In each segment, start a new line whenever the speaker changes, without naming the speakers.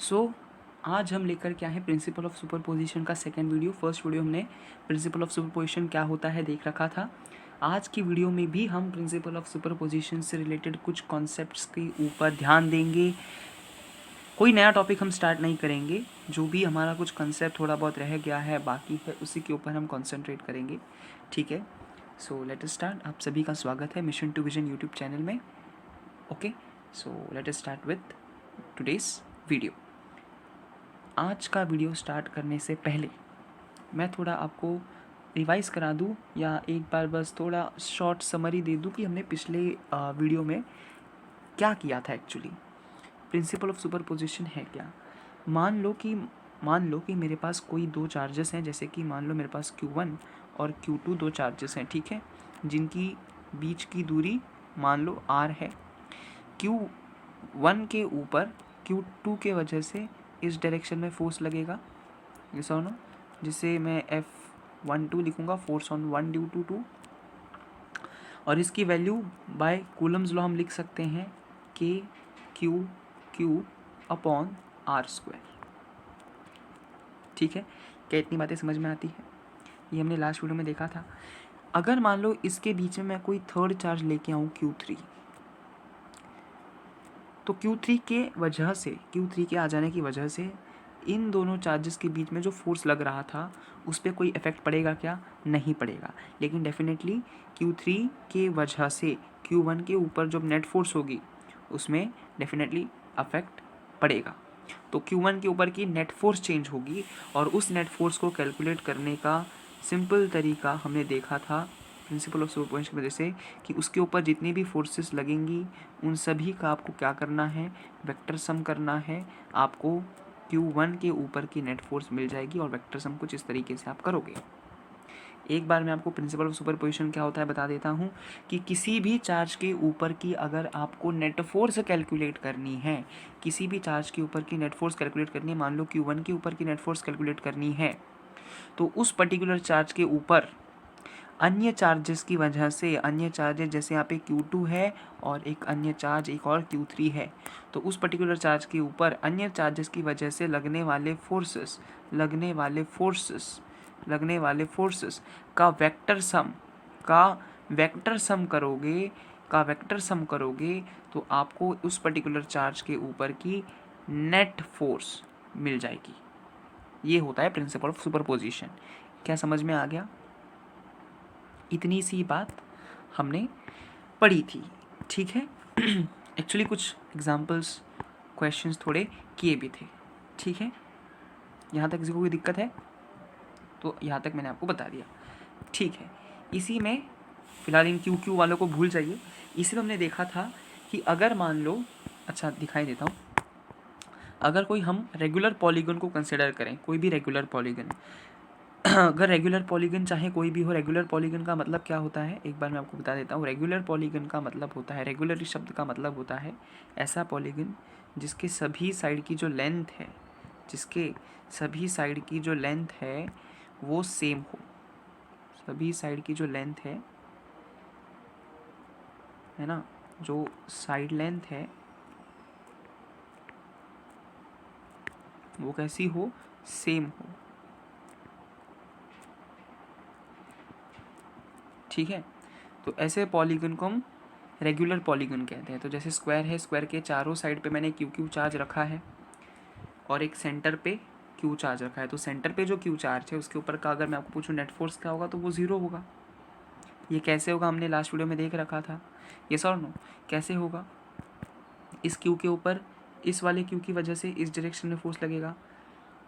सो आज हम लेकर क्या है प्रिंसिपल ऑफ सुपरपोजिशन का सेकंड वीडियो। फर्स्ट वीडियो हमने प्रिंसिपल ऑफ सुपरपोजिशन क्या होता है देख रखा था। आज की वीडियो में भी हम प्रिंसिपल ऑफ सुपरपोजिशन से रिलेटेड कुछ कॉन्सेप्ट्स के ऊपर ध्यान देंगे। कोई नया टॉपिक हम स्टार्ट नहीं करेंगे, जो भी हमारा कुछ कंसेप्ट थोड़ा बहुत रह गया है बाकी है उसी के ऊपर हम कॉन्सेंट्रेट करेंगे, ठीक है। So let us start. आप सभी का स्वागत है mission to vision YouTube channel में। Okay, so let us start with today's video. आज का वीडियो स्टार्ट करने से पहले मैं थोड़ा आपको रिवाइज करा दूँ या एक बार बस थोड़ा शॉर्ट समरी दे दूँ कि हमने पिछले वीडियो में क्या किया था एक्चुअली। प्रिंसिपल ऑफ सुपरपोजिशन है क्या। मान लो कि मेरे पास कोई दो चार्जेस हैं, जैसे कि मान लो मेरे पास Q1 और Q2 दो चार्जेस हैं, ठीक है, जिनकी बीच की दूरी मान लो R है। Q1 के ऊपर Q2 के वजह से इस डायरेक्शन में फोर्स लगेगा, ये नो, जिसे मैं F12 लिखूँगा, फोर्स ऑन 1 ड्यू टू 2, और इसकी वैल्यू बाय कूलम्स लॉ हम लिख सकते हैं K/Q अपॉन R²। ठीक है, क्या इतनी बातें समझ में आती है? ये हमने लास्ट वीडियो में देखा था। अगर मान लो इसके बीच में मैं कोई थर्ड चार्ज लेके आऊँ Q3, तो Q3 के आ जाने की वजह से इन दोनों चार्जेस के बीच में जो फोर्स लग रहा था उस पर कोई इफेक्ट पड़ेगा क्या? नहीं पड़ेगा। लेकिन डेफिनेटली Q3 के वजह से Q1 के ऊपर जो नेट फोर्स होगी उसमें डेफिनेटली अफेक्ट पड़ेगा। तो Q1 के ऊपर की नेट फोर्स चेंज होगी, और उस नेट फोर्स को कैलकुलेट करने का सिंपल तरीका हमने देखा था प्रिंसिपल ऑफ सुपरपोजिशन की वजह से, कि उसके ऊपर जितनी भी फोर्सेस लगेंगी उन सभी का आपको क्या करना है, वेक्टर सम करना है। आपको Q1 के ऊपर की नेट फोर्स मिल जाएगी और वेक्टर सम कुछ इस तरीके से आप करोगे। एक बार मैं आपको प्रिंसिपल ऑफ सुपरपोजिशन क्या होता है बता देता हूँ कि किसी भी चार्ज के ऊपर की अगर आपको नेट फोर्स कैलकुलेट करनी है, किसी भी चार्ज के ऊपर की नेट फोर्स कैलकुलेट करनी है, मान लो Q1 के ऊपर की नेट फोर्स कैलकुलेट करनी है, तो उस पर्टिकुलर चार्ज के ऊपर अन्य चार्जेस की वजह से, अन्य चार्जेस जैसे यहाँ पे Q2 है और एक अन्य चार्ज एक और Q3 है, तो उस पर्टिकुलर चार्ज के ऊपर अन्य चार्जेस की वजह से लगने वाले फोर्सेस का वेक्टर सम करोगे तो आपको उस पर्टिकुलर चार्ज के ऊपर की नेट फोर्स मिल जाएगी। ये होता है प्रिंसिपल ऑफ सुपरपोजिशन। क्या समझ में आ गया? इतनी सी बात हमने पढ़ी थी, ठीक है। एक्चुअली कुछ एग्जाम्पल्स क्वेश्चंस थोड़े किए भी थे, ठीक है। यहाँ तक किसी को कोई दिक्कत है? तो यहाँ तक मैंने आपको बता दिया, ठीक है। इसी में फिलहाल इन क्यू वालों को भूल जाइए। इसी में हमने देखा था कि अगर मान लो, अच्छा दिखाई देता हूँ, अगर कोई हम रेगुलर पॉलीगन को कंसिडर करें, कोई भी रेगुलर पॉलीगन, अगर रेगुलर पॉलीगन चाहे कोई भी हो, रेगुलर पॉलीगन का मतलब क्या होता है एक बार मैं आपको बता देता हूँ। रेगुलर पॉलीगन का मतलब होता है, रेगुलर शब्द का मतलब होता है ऐसा पॉलीगन जिसके सभी साइड की जो लेंथ है वो सेम हो। सभी साइड की जो लेंथ है ना, जो साइड लेंथ है वो कैसी हो? सेम हो, ठीक है। तो ऐसे पॉलीगन को हम रेगुलर पॉलीगन कहते हैं। तो जैसे स्क्वायर है, स्क्वायर के चारों साइड पे मैंने क्यू चार्ज रखा है और एक सेंटर पे क्यू चार्ज रखा है, तो सेंटर पे जो क्यू चार्ज है उसके ऊपर का अगर मैं आपको पूछूं नेट फोर्स क्या होगा, तो वो 0 होगा। ये कैसे होगा हमने लास्ट वीडियो में देख रखा था। ये और नो, कैसे होगा? इस क्यू के ऊपर इस वाले क्यू की वजह से इस डायरेक्शन में फोर्स लगेगा,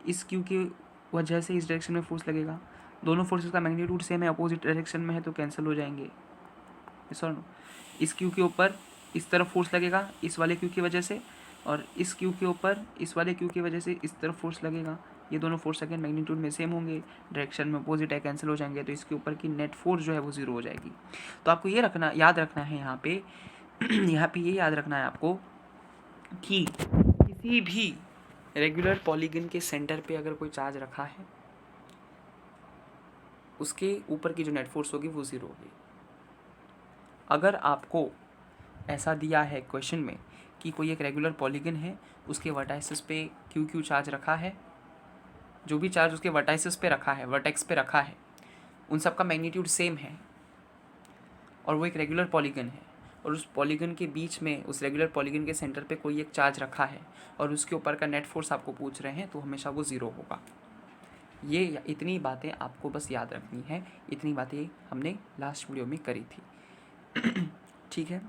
इस क्यू की वजह से इस डायरेक्शन में फोर्स लगेगा। दोनों फोर्सेस का मैग्नीट्यूड सेम है, अपोजिट डायरेक्शन में है, तो कैंसिल हो जाएंगे। यस और नो। इस क्यू के ऊपर इस तरफ फोर्स लगेगा इस वाले क्यू की वजह से, और इस क्यू के ऊपर इस वाले क्यू की वजह से इस तरफ फोर्स लगेगा। ये दोनों फोर्स अगेन मैग्नीट्यूड में सेम होंगे, डायरेक्शन में अपोजिट है, कैंसिल हो जाएंगे, तो इसके ऊपर की नेट फोर्स जो है वो 0 हो जाएगी। तो आपको ये याद रखना है यहाँ पे यहाँ पे ये याद रखना है आपको कि किसी भी रेगुलर पॉलीगन के सेंटर पे अगर कोई चार्ज रखा है उसके ऊपर की जो नेट फोर्स होगी वो 0 होगी। अगर आपको ऐसा दिया है क्वेश्चन में कि कोई एक रेगुलर पॉलीगन है, उसके वर्टाइसिस पे क्यू क्यू चार्ज रखा है, जो भी चार्ज उसके वर्टाइसिस पे रखा है, वर्टेक्स पे रखा है, उन सब का मैग्नीट्यूड सेम है और वो एक रेगुलर पॉलीगन है, और उस पॉलीगन के बीच में, उस रेगुलर पॉलीगन के सेंटर पे कोई एक चार्ज रखा है और उसके ऊपर का नेट फोर्स आपको पूछ रहे हैं, तो हमेशा वो ज़ीरो होगा। ये इतनी बातें आपको बस याद रखनी है, इतनी बातें हमने लास्ट वीडियो में करी थी। ठीक है,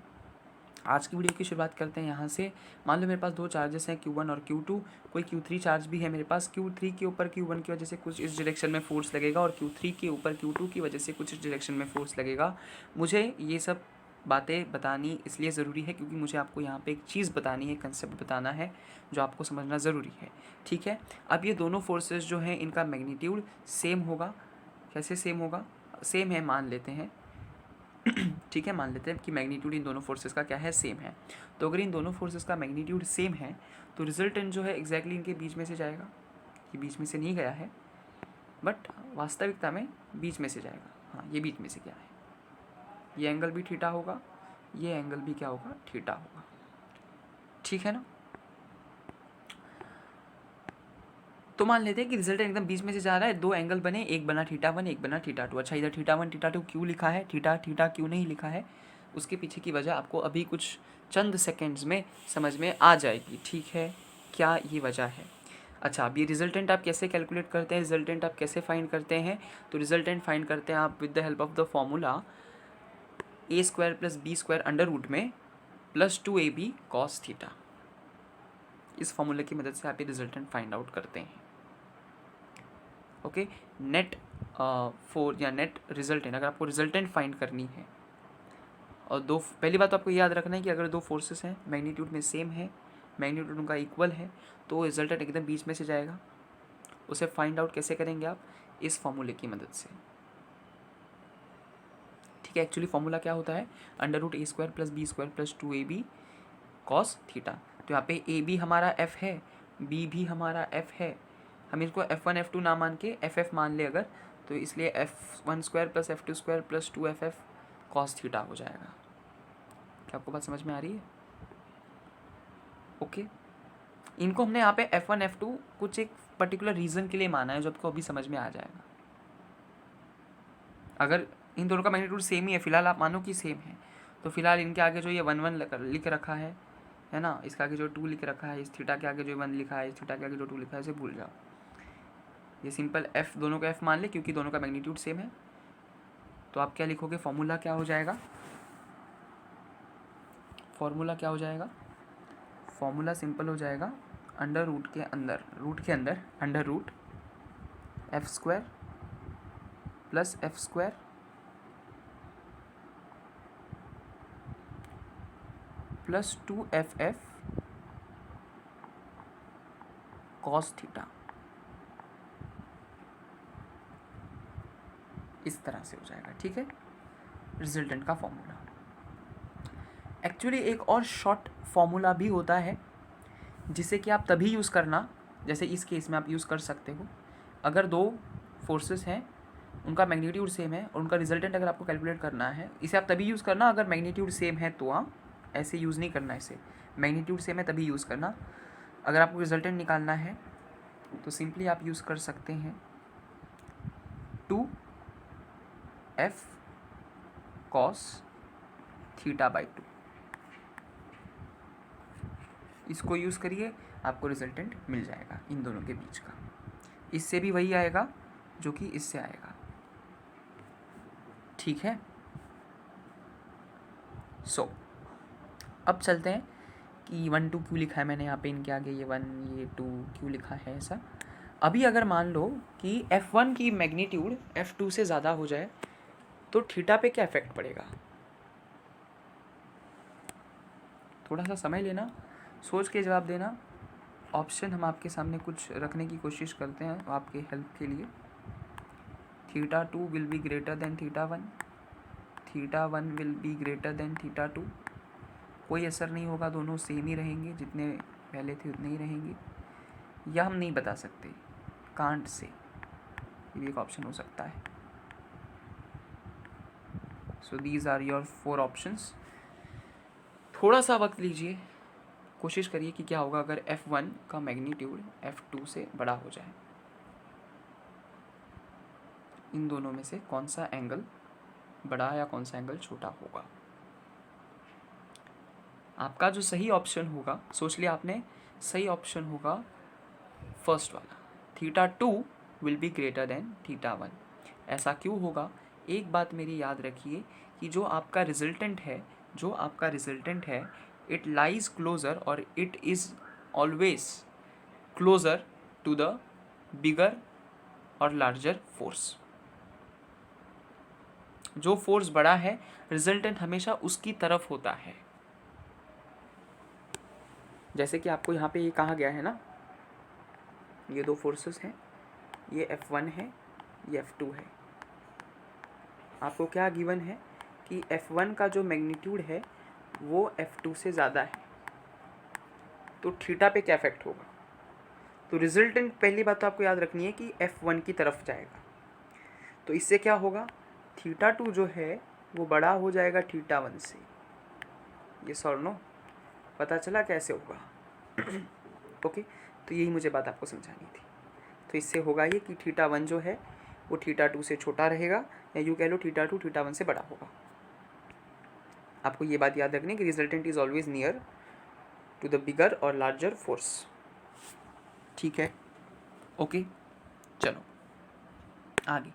आज की वीडियो की शुरुआत करते हैं यहाँ से। मान लो मेरे पास दो चार्जेस हैं Q1 और Q2, कोई Q3 चार्ज भी है मेरे पास। Q3 के ऊपर Q1 की वजह से कुछ इस डायरेक्शन में फोर्स लगेगा और Q3 के ऊपर Q2 की वजह से कुछ इस डायरेक्शन में फोर्स लगेगा। मुझे ये सब बातें बतानी इसलिए ज़रूरी है क्योंकि मुझे आपको यहाँ पे एक चीज़ बतानी है, कंसेप्ट बताना है जो आपको समझना ज़रूरी है। ठीक है, अब ये दोनों फोर्सेस जो हैं इनका मैग्नीट्यूड सेम होगा। कैसे सेम होगा? सेम है मान लेते हैं। ठीक है, मान लेते हैं कि मैग्नीट्यूड इन दोनों फोर्सेस का क्या है, सेम है। तो अगर इन दोनों फोर्सेस का मैग्नीट्यूड सेम है तो रिजल्टेंट जो है एग्जैक्टली इनके बीच में से जाएगा। ये बीच में से नहीं गया है, बट वास्तविकता में बीच में से जाएगा। हाँ, ये बीच में से क्या है, ये एंगल भी थीटा होगा, ये एंगल भी क्या होगा, थीटा होगा। ठीक है ना? तो मान लेते हैं कि रिजल्टेंट एकदम बीच में से जा रहा है, दो एंगल बने, एक बना θ1, एक बना θ2। अच्छा, इधर θ1 θ2 क्यों लिखा है, थीटा क्यों नहीं लिखा है, उसके पीछे की वजह आपको अभी कुछ चंद सेकेंड्स में समझ में आ जाएगी। ठीक है, क्या ये वजह है? अच्छा, अब ये रिजल्टेंट आप कैसे कैलकुलेट करते हैं, रिजल्टेंट आप कैसे फाइंड करते हैं? तो रिजल्टेंट फाइंड करते हैं आप with the help of the formula a² + b² under root में +2ab cos थीटा। इस फॉर्मूले की मदद से आप ये रिजल्टेंट फाइंड आउट करते हैं। ओके, नेट फोर या नेट रिजल्टेंट, अगर आपको रिजल्टेंट फाइंड करनी है और दो, पहली बात तो आपको याद रखना है कि अगर दो फोर्सेस हैं, मैग्नीट्यूड में सेम है, मैग्नीट्यूड उनका इक्वल है, तो रिजल्टेंट एकदम बीच में से जाएगा। उसे फाइंड आउट कैसे करेंगे आप? इस फॉर्मूले की मदद से। ठीक है, एक्चुअली फॉर्मूला क्या होता है, √a² + b² + 2ab cos theta. तो यहाँ पे ए बी हमारा f है, बी भी हमारा f है, हम इसको f1 f2 ना मान के ff मान ले अगर, तो इसलिए f1² + f2² + 2ff cos theta हो जाएगा। क्या आपको बात समझ में आ रही है? ओके, इनको हमने यहाँ पे f1 f2 कुछ एक पर्टिकुलर रीज़न के लिए माना है जो आपको अभी समझ में आ जाएगा। अगर इन दोनों का मैग्नीट्यूड सेम ही है, फिलहाल आप मानो कि सेम है, तो फिलहाल इनके आगे जो ये 1 लिख रखा है ना, इसके आगे जो 2 लिख रखा है, इस थीटा के आगे जो 1 लिखा है, इस थीटा के आगे जो 2 लिखा है, इसे भूल जाओ। ये सिंपल f, दोनों का f मान ले क्योंकि दोनों का मैग्नीट्यूड सेम है। तो आप क्या लिखोगे, फॉर्मूला क्या हो जाएगा, फॉर्मूला क्या हो जाएगा? फॉर्मूला सिंपल हो जाएगा, अंडर रूट के अंदर under root f² + f² + 2ff cos theta. इस तरह से हो जाएगा। ठीक है, रिजल्टेंट का फॉर्मूला। एक्चुअली एक और शॉर्ट फॉर्मूला भी होता है जिसे कि आप तभी यूज़ करना, जैसे इस केस में आप यूज़ कर सकते हो, अगर दो फोर्सेस हैं, उनका मैग्नीट्यूड सेम है और उनका रिजल्टेंट अगर आपको कैलकुलेट करना है, इसे आप तभी यूज़ करना अगर मैग्नीट्यूड सेम है, तो आप ऐसे यूज़ नहीं करना, इसे मैग्नीट्यूड सेम है तभी यूज़ करना। अगर आपको रिजल्टेंट निकालना है तो सिंपली आप यूज़ कर सकते हैं 2f cos θ/2, इसको यूज़ करिए, आपको रिजल्टेंट मिल जाएगा इन दोनों के बीच का। इससे भी वही आएगा जो कि इससे आएगा। ठीक है, सो अब चलते हैं कि 1 2 क्यों लिखा है मैंने यहाँ पे, इनके आगे ये 1 ये 2 क्यों लिखा है ऐसा। अभी अगर मान लो कि f1 की मैग्नीट्यूड f2 से ज़्यादा हो जाए तो थीटा पे क्या इफेक्ट पड़ेगा? थोड़ा सा समय लेना, सोच के जवाब देना। ऑप्शन हम आपके सामने कुछ रखने की कोशिश करते हैं आपके हेल्प के लिए। θ2 will be greater than θ1, θ1 will be greater than θ2। कोई असर नहीं होगा, दोनों सेम ही रहेंगे, जितने पहले थे उतने ही रहेंगे, या हम नहीं बता सकते, कांट से, ये भी एक ऑप्शन हो सकता है। So these are your 4 options. थोड़ा सा वक्त लीजिए, कोशिश करिए कि क्या होगा अगर F1 का मैग्नीट्यूड F2 से बड़ा हो जाए। इन दोनों में से कौन सा एंगल बड़ा या कौन सा एंगल छोटा होगा। आपका जो सही ऑप्शन होगा, सोच लिया आपने, सही ऑप्शन होगा फर्स्ट वाला, θ2 विल बी ग्रेटर देन θ1। ऐसा क्यों होगा? एक बात मेरी याद रखिए कि जो आपका रिजल्टेंट है इट लाइज क्लोजर और it is always closer to the bigger और लार्जर फोर्स। जो फोर्स बड़ा है रिजल्टेंट हमेशा उसकी तरफ होता है। जैसे कि आपको यहाँ पे ये कहा गया है ना, ये दो फोर्सेस हैं, ये F1 है, ये F2 है। आपको क्या गिवन है कि F1 का जो मैग्नीट्यूड है वो F2 से ज़्यादा है, तो थीटा पे क्या इफेक्ट होगा। तो रिजल्टेंट पहली बात तो आपको याद रखनी है कि F1 की तरफ जाएगा, तो इससे क्या होगा, θ2 जो है वो बड़ा हो जाएगा θ1 से। ये सॉर नो पता चला कैसे होगा? ओके, तो यही मुझे बात आपको समझानी थी। तो इससे होगा ये कि θ1 जो है वो θ2 से छोटा रहेगा, या यूँ कह लो θ2 θ1 से बड़ा होगा। आपको ये बात याद रखनी है कि resultant is always near to the bigger और लार्जर फोर्स। ठीक है, ओके, चलो आगे।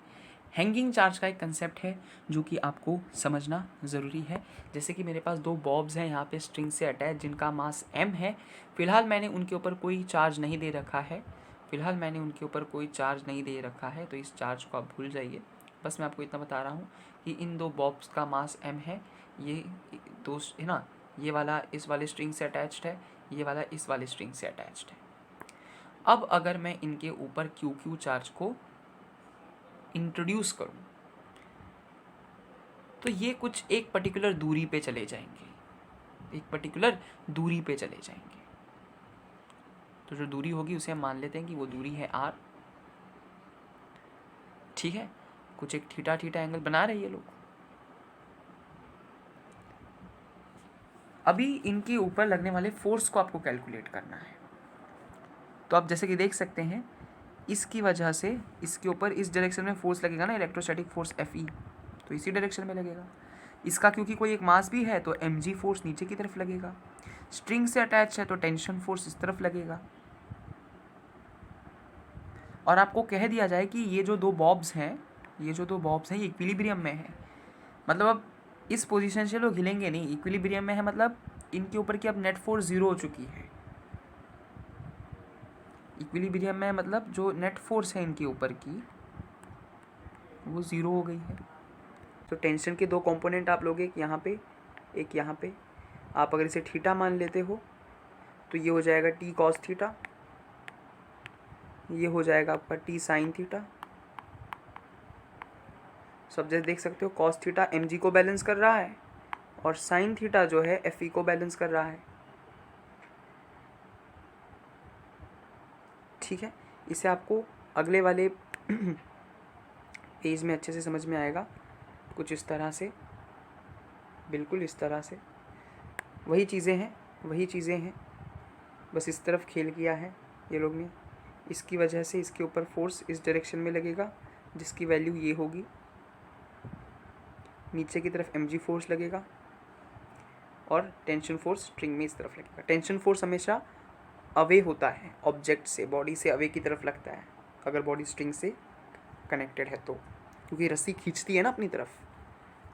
हैंगिंग चार्ज का एक कंसेप्ट है जो कि आपको समझना ज़रूरी है। जैसे कि मेरे पास दो बॉब्स हैं यहाँ पे स्ट्रिंग से अटैच, जिनका मास m है। फ़िलहाल मैंने उनके ऊपर कोई चार्ज नहीं दे रखा है, तो इस चार्ज को आप भूल जाइए। बस मैं आपको इतना बता रहा हूँ कि इन दो बॉब्स का मास m है। ये दो है ना, ये वाला इस वाले स्ट्रिंग से अटैच्ड है, ये वाला इस वाले स्ट्रिंग से अटैच्ड है। अब अगर मैं इनके ऊपर QQ चार्ज को इंट्रोड्यूस करूं तो ये कुछ एक पर्टिकुलर दूरी पे चले जाएंगे, तो जो दूरी होगी उसे हम मान लेते हैं कि वो दूरी है r। ठीक है, कुछ एक थीटा एंगल बना रहे ये लोग। अभी इनके ऊपर लगने वाले फोर्स को आपको कैलकुलेट करना है। तो आप जैसे कि देख सकते हैं, इसकी वजह से इसके ऊपर इस डायरेक्शन में फोर्स लगेगा ना, इलेक्ट्रोस्टैटिक फोर्स Fe, तो इसी डायरेक्शन में लगेगा। इसका क्योंकि कोई एक मास भी है तो mg फोर्स नीचे की तरफ लगेगा। स्ट्रिंग से अटैच है तो टेंशन फोर्स इस तरफ लगेगा। और आपको कह दिया जाए कि ये जो दो बॉब्स हैं ये इक्विलिब्रियम में है, मतलब अब इस पोजीशन से लोग हिलेंगे नहीं, इक्विलिब्रियम में है, मतलब इनके ऊपर की अब नेट फोर्स ज़ीरो हो चुकी है। इक्विलिब्रियम में मतलब जो नेट फोर्स है इनके ऊपर की वो ज़ीरो हो गई है। तो टेंशन के दो कंपोनेंट आप लोगे, एक यहाँ पे। आप अगर इसे थीटा मान लेते हो तो ये हो जाएगा t cos थीटा, ये हो जाएगा आपका t sin थीटा। सब जैसे देख सकते हो cos थीटा mg को बैलेंस कर रहा है और sin थीटा जो है Fe को बैलेंस कर रहा है। ठीक है, इसे आपको अगले वाले पेज में अच्छे से समझ में आएगा, कुछ इस तरह से, बिल्कुल इस तरह से। वही चीज़ें हैं, बस इस तरफ खेल किया है ये लोग ने। इसकी वजह से इसके ऊपर फोर्स इस डायरेक्शन में लगेगा जिसकी वैल्यू ये होगी, नीचे की तरफ mg फोर्स लगेगा और टेंशन फोर्स स्ट्रिंग में इस तरफ लगेगा। टेंशन फोर्स हमेशा अवे होता है ऑब्जेक्ट से, बॉडी से अवे की तरफ लगता है अगर बॉडी स्ट्रिंग से कनेक्टेड है तो, क्योंकि रस्सी खींचती है ना अपनी तरफ,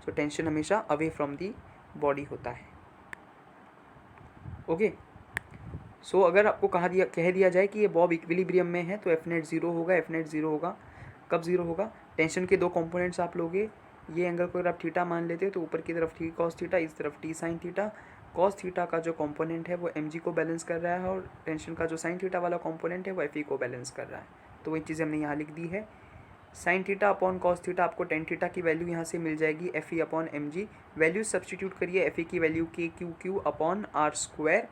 तो टेंशन हमेशा अवे फ्रॉम दी बॉडी होता है। ओके, सो अगर आपको कह दिया जाए कि ये बॉब इक्विलिब्रियम में है तो F नेट ज़ीरो होगा। कब ज़ीरो होगा? टेंशन के दो कंपोनेंट्स आप लोगे, ये एंगल को अगर आप थीटा मान लेते हो तो ऊपर की तरफ t cos थीटा, इस तरफ t sin theta. cos theta का जो कंपोनेंट है वो mg को बैलेंस कर रहा है और टेंशन का जो sin थीटा वाला कंपोनेंट है वो Fe को बैलेंस कर रहा है। तो वही चीज़ हमने यहाँ लिख दी है, sin theta upon cos theta. आपको tan थीटा की वैल्यू यहाँ से मिल जाएगी Fe upon mg। Value substitute करिए, Fe की वैल्यू KQQ अपॉन r²,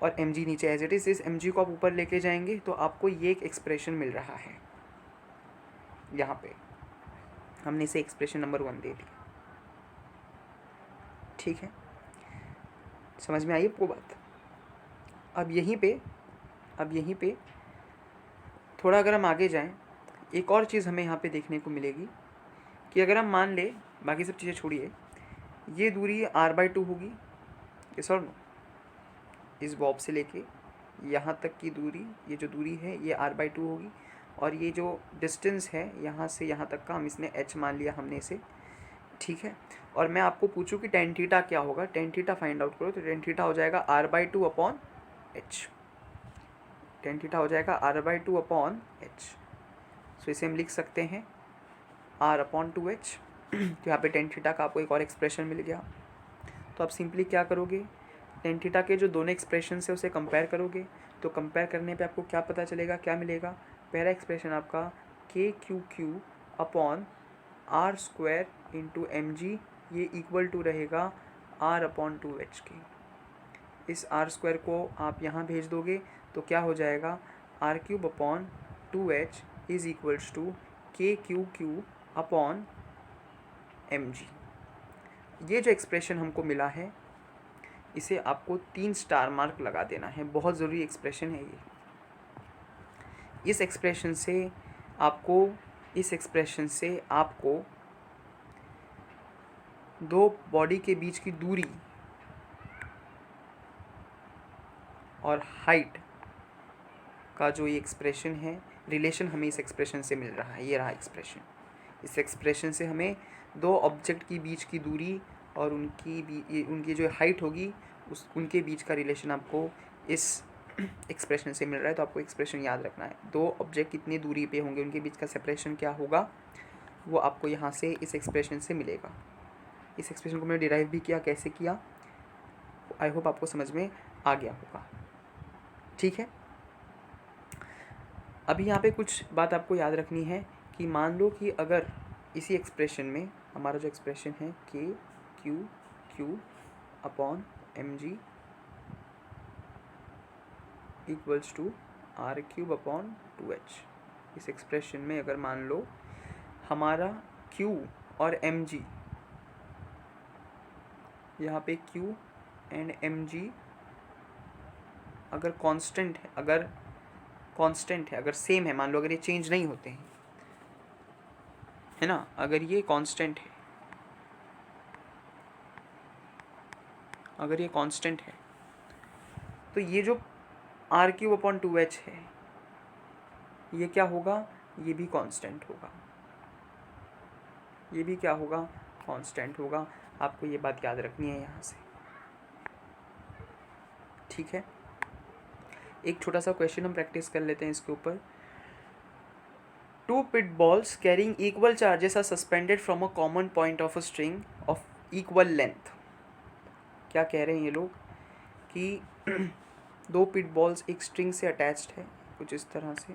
और mg नीचे एज इट इज़। इस mg को आप ऊपर लेके जाएंगे तो आपको ये एक एक्सप्रेशन मिल रहा है। यहाँ पे हमने इसे एक्सप्रेशन नंबर 1 दे दी। ठीक है, समझ में आई आपको बात? अब यहीं पे थोड़ा अगर हम आगे जाएं, एक और चीज़ हमें यहाँ पे देखने को मिलेगी कि अगर हम मान ले, बाकी सब चीज़ें छोड़िए, ये दूरी r/2 होगी, यस और नो, इस बॉब से लेके यहाँ तक की दूरी, ये जो दूरी है ये r/2 होगी, और ये जो डिस्टेंस है यहाँ से यहाँ तक का, हम इसने h मान लिया हमने इसे, ठीक है। और मैं आपको पूछूं कि टेन थीटा क्या होगा, टेन थीटा फाइंड आउट करो, तो टेन थीटा हो जाएगा r/2 upon h, tan theta हो जाएगा r/2 अपॉन h। सो इसे हम लिख सकते हैं r/2h। तो यहाँ पे टेन थीटा का आपको एक और एक्सप्रेशन मिल गया। तो आप सिंपली क्या करोगे, टेन थीटा के जो दोनों एक्सप्रेशन है उसे कंपेयर करोगे, तो कंपेयर करने पे आपको क्या पता चलेगा, क्या मिलेगा। पहला एक्सप्रेशन आपका KQQ upon r² into mg, ये इक्वल टू रहेगा r/2h के। इस r² को आप यहाँ भेज दोगे तो क्या हो जाएगा, r³ upon 2h is equals to KQQ upon mg। ये जो एक्सप्रेशन हमको मिला है इसे आपको 3 स्टार मार्क लगा देना है, बहुत ज़रूरी एक्सप्रेशन है ये। इस एक्सप्रेशन से आपको दो बॉडी के बीच की दूरी और हाइट का जो ये एक्सप्रेशन है, रिलेशन हमें इस एक्सप्रेशन से मिल रहा है, ये रहा एक्सप्रेशन। इस एक्सप्रेशन से हमें दो ऑब्जेक्ट की बीच की दूरी और उनकी जो हाइट होगी उनके बीच का रिलेशन आपको इस एक्सप्रेशन से मिल रहा है। तो आपको एक्सप्रेशन याद रखना है, दो ऑब्जेक्ट कितनी दूरी पे होंगे, उनके बीच का सेपरेशन क्या होगा, वो आपको यहाँ से इस एक्सप्रेशन से मिलेगा। इस एक्सप्रेशन को मैंने डिराइव भी किया, कैसे किया, आई होप आपको समझ में आ गया होगा, ठीक है। अभी यहाँ पे कुछ बात आपको याद रखनी है कि मान लो कि अगर इसी एक्सप्रेशन में हमारा जो एक्सप्रेशन है KQQ upon mg equals to r³ upon 2h, इस एक्सप्रेशन में अगर मान लो हमारा Q और mg, यहाँ पे Q एंड mg अगर कांस्टेंट है, अगर सेम है, मान लो अगर ये चेंज नहीं होते हैं, है ना, अगर ये कांस्टेंट है, तो ये जो r³ अपॉन 2h है ये क्या होगा, ये भी कांस्टेंट होगा, ये भी क्या होगा, कांस्टेंट होगा। आपको ये बात याद रखनी है यहाँ से, ठीक है। एक छोटा सा क्वेश्चन हम प्रैक्टिस कर लेते हैं इसके ऊपर। 2 pit balls carrying equal charges are suspended from a common point of a string of equal length। क्या कह रहे हैं ये लोग कि दो पिट बॉल्स एक स्ट्रिंग से अटैच्ड है, कुछ इस तरह से,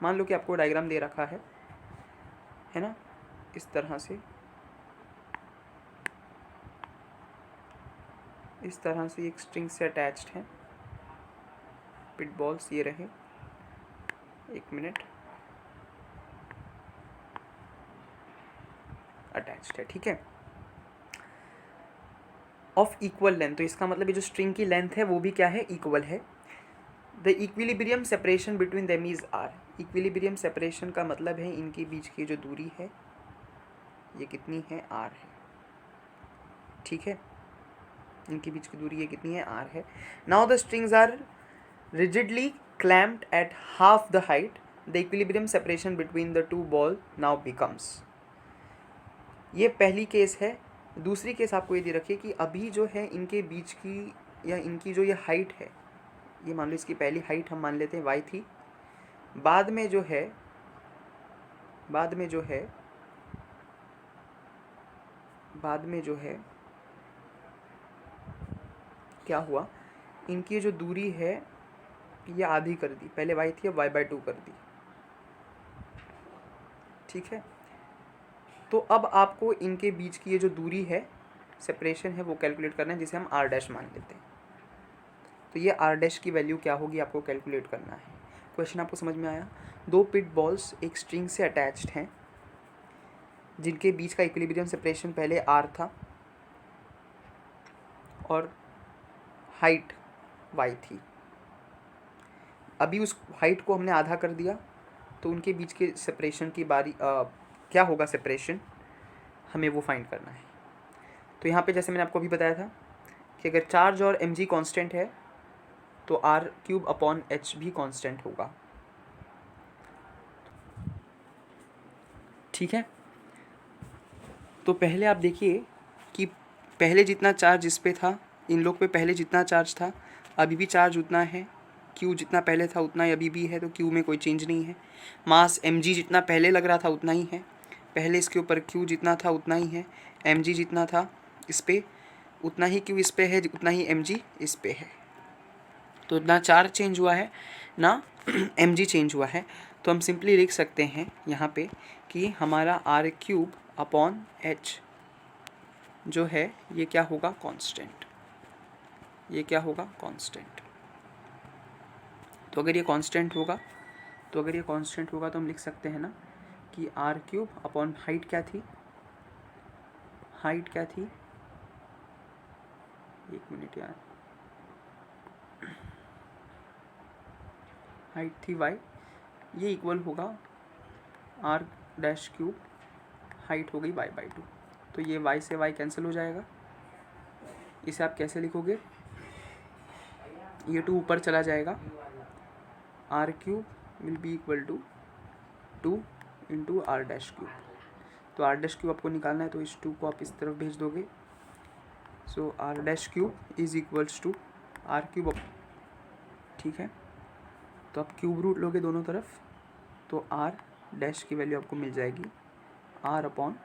मान लो कि आपको डायग्राम दे रखा है ना, इस तरह से, इस तरह से एक स्ट्रिंग से अटैच्ड है पिट बॉल्स, ये रहे, एक मिनट, अटैच्ड है, ठीक है, ऑफ इक्वल लेंथ। तो इसका मतलब ये जो स्ट्रिंग की लेंथ है वो भी क्या है, इक्वल है। The equilibrium separation between them is R. Equilibrium separation का मतलब है इनके बीच की जो दूरी है ये कितनी है, आर है, ठीक है, इनके बीच की दूरी ये कितनी है, आर है। Now the strings are rigidly clamped at half the height, the equilibrium separation between the two ball now becomes. ये पहली केस है। दूसरी केस आपको ये दे रखिए कि अभी जो है इनके बीच की या इनकी जो ये हाइट है, ये मान लो इसकी पहली हाइट हम मान लेते हैं y थी, बाद में जो है क्या हुआ, इनकी जो दूरी है ये आधी कर दी, पहले y थी अब y/2 कर दी, ठीक है। तो अब आपको इनके बीच की ये जो दूरी है, सेपरेशन है, वो कैलकुलेट करना है, जिसे हम r' मान लेते हैं। तो ये r' की वैल्यू क्या होगी आपको कैलकुलेट करना है। क्वेश्चन आपको समझ में आया। दो पिट बॉल्स एक स्ट्रिंग से अटैच्ड हैं जिनके बीच का इक्विलिब्रियम सेपरेशन पहले r था, और हाइट y थी। अभी उस हाइट को हमने आधा कर दिया, तो उनके बीच के सेपरेशन की बारी क्या होगा सेपरेशन, हमें वो फाइंड करना है। तो यहाँ पे जैसे मैंने आपको अभी बताया था कि अगर चार्ज और mg कांस्टेंट है तो r³ अपॉन h भी कांस्टेंट होगा। ठीक है, तो पहले आप देखिए कि पहले जितना चार्ज इस पे था, इन लोग पे पहले जितना चार्ज था अभी भी चार्ज उतना है, Q जितना पहले था उतना ही अभी भी है, तो Q में कोई चेंज नहीं है। मास mg जितना पहले लग रहा था उतना ही है, पहले इसके ऊपर Q जितना था उतना ही है, mg जितना था इस पे उतना ही Q इस पे है, उतना ही mg इस पे है। तो ना चार्ज चेंज हुआ है ना mg चेंज हुआ है। तो हम सिंपली लिख सकते हैं यहाँ पे कि हमारा r³ अपॉन h जो है ये क्या होगा, कांस्टेंट। ये क्या होगा, कांस्टेंट। तो अगर ये कांस्टेंट होगा तो हम लिख सकते हैं ना कि r³ अपॉन हाइट क्या थी, हाइट क्या थी, एक मिनट यार, हाइट थी y, ये इक्वल होगा r⁻³ हाइट हो गई y/2। तो ये y से y कैंसिल हो जाएगा। इसे आप कैसे लिखोगे, ये 2 ऊपर चला जाएगा, r³ will be equal to 2 into r⁻³। तो r⁻³ आपको निकालना है तो इस 2 को आप इस तरफ भेज दोगे। So r⁻³ is equals to r³। ठीक है, तो आप क्यूब रूट लोगे दोनों तरफ, तो r' की वैल्यू आपको मिल जाएगी r upon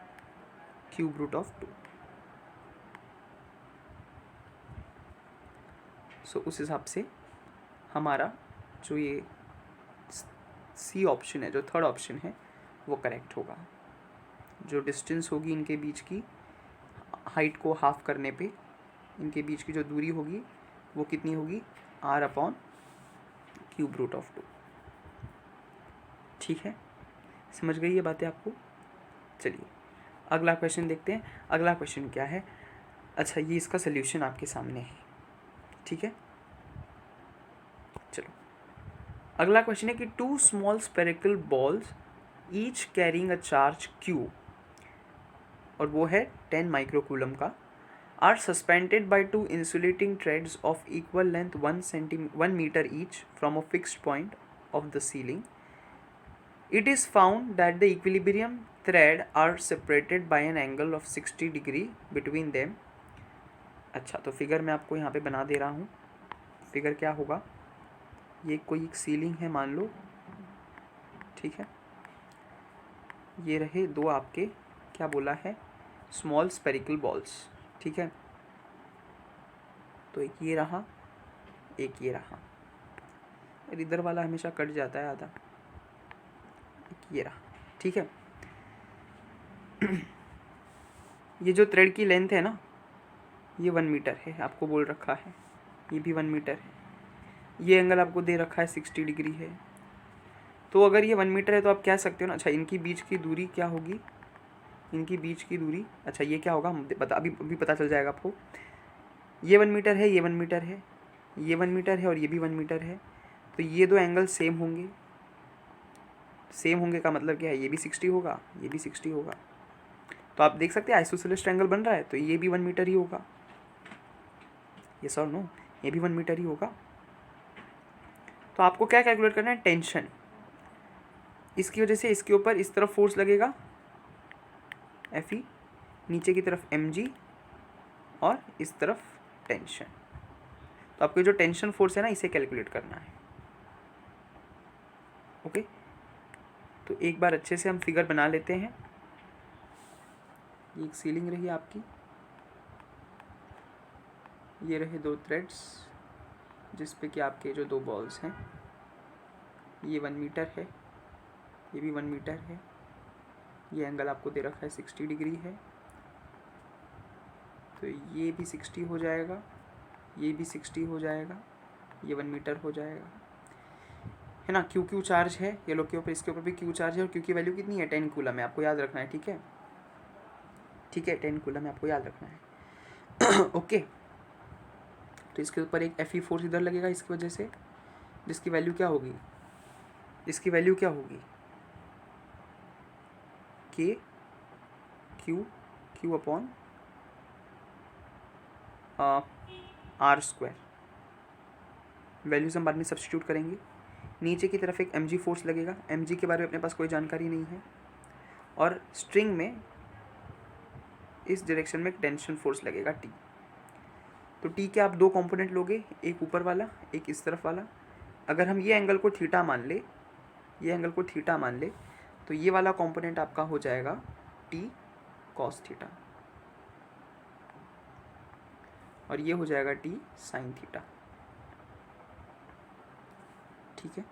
cube root of 2। सो उस हिसाब से हमारा जो ये सी ऑप्शन है, जो थर्ड ऑप्शन है, वो करेक्ट होगा। जो डिस्टेंस होगी इनके बीच की, हाइट को हाफ करने पे इनके बीच की जो दूरी होगी वो कितनी होगी, r upon cube root of 2। ठीक है, समझ गई ये बातें आपको। चलिए अगला क्वेश्चन देखते हैं। अगला क्वेश्चन क्या है, अच्छा ये इसका सल्यूशन आपके सामने है। ठीक है, चलो अगला क्वेश्चन है कि 2 small spherical balls each carrying a charge Q, और वो है 10 माइक्रोकूलम का, are suspended by 2 insulating threads of equal length 1 metre each from a fixed point of the ceiling. It is found that the equilibrium thread are separated by an angle of 60 degree between them। अच्छा, तो figure मैं आपको यहाँ पे बना दे रहा हूँ। Figure क्या होगा, ये कोई एक सीलिंग है मान लो, ठीक है, ये रहे 2 आपके क्या बोला है, स्मॉल स्फेरिकल बॉल्स। ठीक है, तो एक ये रहा, एक ये रहा, इधर वाला हमेशा कट जाता है आधा, ये रहा। ठीक है, ये जो थ्रेड की लेंथ है ना, ये 1 मीटर है, आपको बोल रखा है, ये भी 1 मीटर है, ये एंगल आपको दे रखा है 60 डिग्री है। तो अगर ये 1 मीटर है तो आप कह सकते हो ना, अच्छा इनकी बीच की दूरी क्या होगी, इनकी बीच की दूरी, अच्छा ये क्या होगा अभी पता चल जाएगा आपको। ये 1 मीटर है, ये 1 मीटर है, ये 1 मीटर है और ये भी 1 मीटर है, तो ये 2 एंगल सेम होंगे। सेम होंगे का मतलब क्या है, ये भी 60 होगा, ये भी 60 होगा। तो आप देख सकते हैं आइसोसेलेस ट्रायंगल बन रहा है, तो ये भी 1 मीटर ही होगा। यस और नो, ये भी 1 मीटर ही होगा। तो आपको क्या कैलकुलेट करना है, टेंशन। इसकी वजह से इसके ऊपर इस तरफ फोर्स लगेगा Fe, नीचे की तरफ mg, और इस तरफ टेंशन। तो आपको जो टेंशन फोर्स है ना, इसे कैलकुलेट करना है। ओके, तो एक बार अच्छे से हम फिगर बना लेते हैं। ये एक सीलिंग रही आपकी, ये रहे 2 थ्रेड्स जिस पे कि आपके जो 2 बॉल्स हैं, ये 1 मीटर है, ये भी 1 मीटर है, ये एंगल आपको दे रखा है 60 डिग्री है, तो ये भी 60 हो जाएगा, ये भी 60 हो जाएगा, ये 1 मीटर हो जाएगा, है ना। क्यू चार्ज है ये लोग के ऊपर, इसके ऊपर भी क्यू चार्ज है, और क्यू की वैल्यू कितनी है, 10 कूलम है, आपको याद रखना है। ठीक है, ठीक है, 10 कूलम है, आपको याद रखना है। ओके, तो इसके ऊपर एक Fe फोर्स इधर लगेगा इसकी वजह से, जिसकी वैल्यू क्या होगी, K Q upon R square. Values हम बाद में सब्स्टिट्यूट करेंगे। नीचे की तरफ एक mg फोर्स लगेगा, mg के बारे में अपने पास कोई जानकारी नहीं है, और स्ट्रिंग में इस डायरेक्शन में एक टेंशन फोर्स लगेगा T। तो T के आप दो कंपोनेंट लोगे, एक ऊपर वाला एक इस तरफ वाला। अगर हम ये एंगल को थीटा मान ले, तो ये वाला कंपोनेंट आपका हो जाएगा T cos थीटा, और ये हो जाएगा T sin थीटा। ठीक है,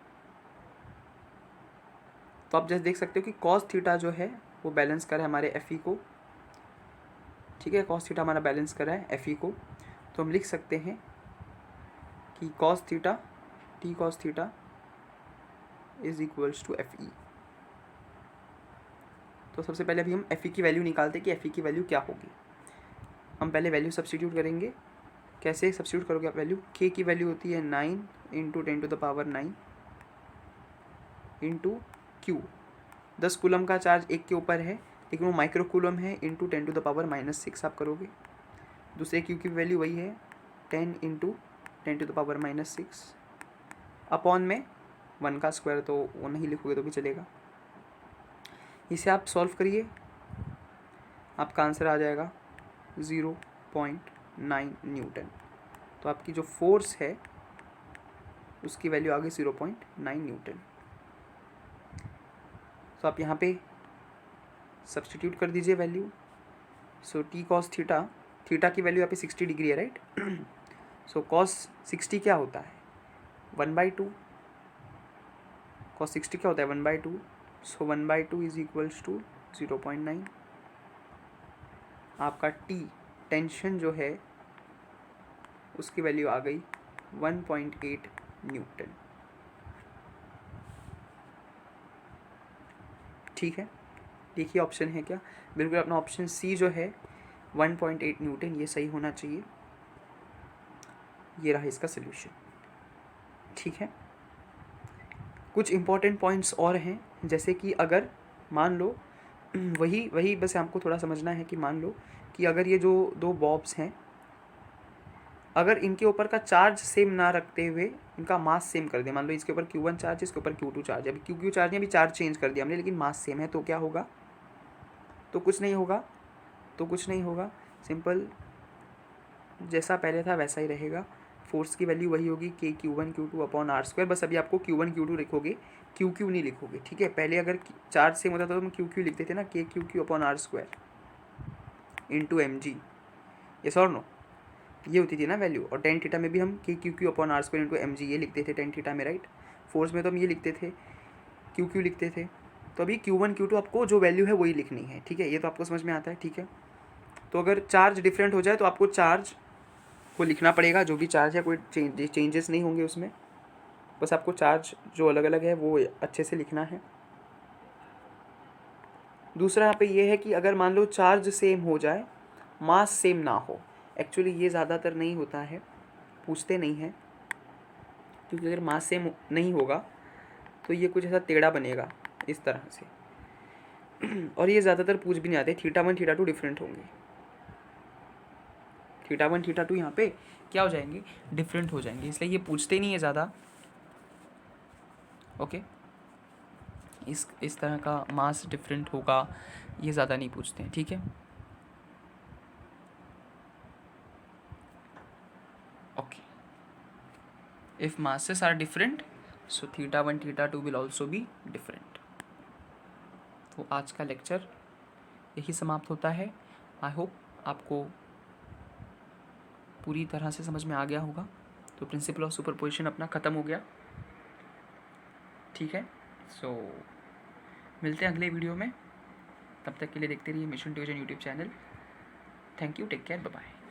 तो आप जैसे देख सकते हो कि cos थीटा जो है वो बैलेंस कर रहा है हमारे Fe को। ठीक है, cos थीटा हमारा बैलेंस कर रहा है Fe को, तो हम लिख सकते हैं कि cos theta T cos theta is equals to Fe। तो सबसे पहले अभी हम Fe की वैल्यू निकालते हैं कि Fe की वैल्यू क्या होगी। हम पहले वैल्यू सब्स्टिट्यूट करेंगे। कैसे सब्स्टिट्यूट करोगे आप वैल्यू? K की वैल्यू होती है 9 × 10⁻9 इंटू Q। 10 कूलम का चार्ज एक के ऊपर है, लेकिन वो माइक्रो कूलम है, इंटू 10⁻⁻6 आप करोगे। दूसरे Q की वैल्यू वही है 10 × 10⁻⁻6 अपॉन में 1 का स्क्वायर, तो वो नहीं लिखोगे तो भी चलेगा। इसे आप सॉल्व करिए, आपका आंसर आ जाएगा 0.9 न्यूटन। तो आपकी जो फोर्स है उसकी वैल्यू आ गई 0.9 न्यूटन। तो आप यहाँ पे सब्स्टिट्यूट कर दीजिए वैल्यू। सो T cos थीटा की वैल्यू यहाँ पे 60 डिग्री है, राइट। सो cos 60 क्या होता है? 1/2। cos 60 क्या होता है? 1/2। सो 1/2 इज इक्वल्स टू 0.9। आपका T टेंशन जो है उसकी वैल्यू आ गई 1.8 न्यूटन। ठीक है, देखिए ऑप्शन है क्या? बिल्कुल अपना ऑप्शन सी जो है 1.8 न्यूटन, ये सही होना चाहिए। ये रहा इसका सल्यूशन। ठीक है, कुछ इंपॉर्टेंट पॉइंट्स और हैं, जैसे कि अगर मान लो वही बस हमको थोड़ा समझना है कि मान लो कि अगर ये जो दो बॉब्स हैं, अगर इनके ऊपर का चार्ज सेम ना रखते हुए इनका मास सेम कर दिया, मान लो इसके ऊपर Q1 चार्ज है, इसके ऊपर Q2 चार्ज है। अभी Q चार्ज नहीं, अभी चार्ज चेंज कर दिया हमने, लेकिन मास सेम है, तो क्या होगा? तो कुछ नहीं होगा, सिंपल जैसा पहले था वैसा ही रहेगा। फोर्स की वैल्यू वही होगी K Q1 Q2 upon R square. बस अभी आपको Q1 Q2 लिखोगे, Q नहीं लिखोगे। ठीक है, पहले अगर चार्ज सेम होता तो हम Q लिखते थे ना, K Q upon R square into mg। Yes और नो, ये होती थी ना वैल्यू। और टेन थीटा में भी हम K Q upon R square into mg ये लिखते थे टेन थीटा में, राइट। फोर्स में तो हम ये लिखते थे, Q लिखते थे। तो अभी Q1 Q2 आपको जो वैल्यू है वही लिखनी है। ठीक है, ये तो आपको समझ में आता है। ठीक है, तो अगर चार्ज डिफरेंट हो जाए तो आपको चार्ज को लिखना पड़ेगा, जो भी चार्ज है, कोई चेंजेस नहीं होंगे उसमें, बस आपको चार्ज जो अलग अलग है वो अच्छे से लिखना है। दूसरा यहाँ पे ये है कि अगर मान लो चार्ज सेम हो जाए, मास सेम ना हो। एक्चुअली ये ज़्यादातर नहीं होता है, पूछते नहीं हैं, क्योंकि अगर मास सेम नहीं होगा तो ये कुछ ऐसा टेढ़ा बनेगा इस तरह से, और ये ज़्यादातर पूछ भी नहीं आते। θ1 θ2 डिफरेंट होंगे, θ1 θ2 यहाँ पे क्या हो जाएंगे? डिफरेंट हो जाएंगे, इसलिए ये पूछते नहीं है ज़्यादा। ओके, इस तरह का मास डिफरेंट होगा ये ज़्यादा नहीं पूछते हैं। ठीक है, okay. If masses are different, so θ1 θ2 will also be different। तो आज का लेक्चर यही समाप्त होता है। आई होप आपको पूरी तरह से समझ में आ गया होगा। तो प्रिंसिपल ऑफ सुपरपोजिशन अपना ख़त्म हो गया। ठीक है, सो मिलते हैं अगले वीडियो में। तब तक के लिए देखते रहिए mission tuition YouTube channel. Thank you, take care, bye bye.